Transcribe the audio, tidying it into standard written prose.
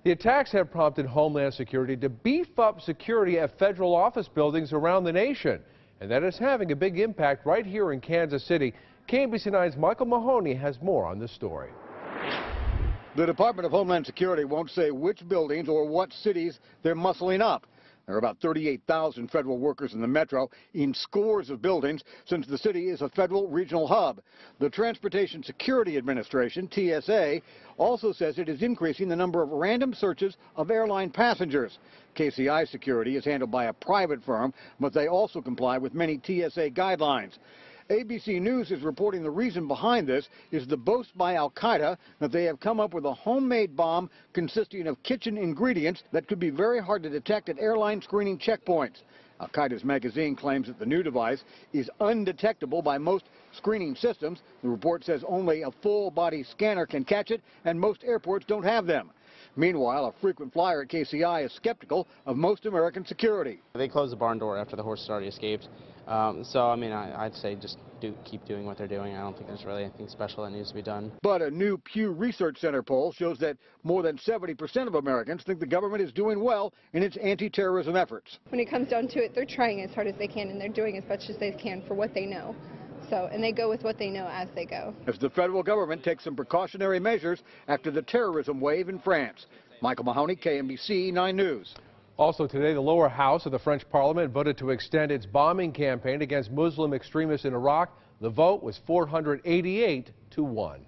The attacks have prompted Homeland Security to beef up security at federal office buildings around the nation. And that is having a big impact right here in Kansas City. KMBC 9's Michael Mahoney has more on this story. The Department of Homeland Security won't say which buildings or what cities they're muscling up. There are about 38,000 federal workers in the metro in scores of buildings since the city is a federal regional hub. The Transportation Security Administration, TSA, also says it is increasing the number of random searches of airline passengers. KCI security is handled by a private firm, but they also comply with many TSA guidelines. ABC News is reporting the reason behind this is the boast by al-Qaeda that they have come up with a homemade bomb consisting of kitchen ingredients that could be very hard to detect at airline screening checkpoints. Al-Qaeda's magazine claims that the new device is undetectable by most screening systems. The report says only a full-body scanner can catch it, and most airports don't have them. Meanwhile, a frequent flyer at KCI is skeptical of most American security. They closed the barn door after the horses already escaped. So, I mean, I'd say just keep doing what they're doing. I don't think there's really anything special that needs to be done. But a new Pew Research Center poll shows that more than 70% of Americans think the government is doing well in its anti-terrorism efforts. When it comes down to it, they're trying as hard as they can, and they're doing as much as they can for what they know. And they go with what they know as they go. As the federal government takes some precautionary measures after the terrorism wave in France. Michael Mahoney, KMBC 9 News. Also today, the lower house of the French parliament voted to extend its bombing campaign against Muslim extremists in Iraq. The vote was 488 to 1.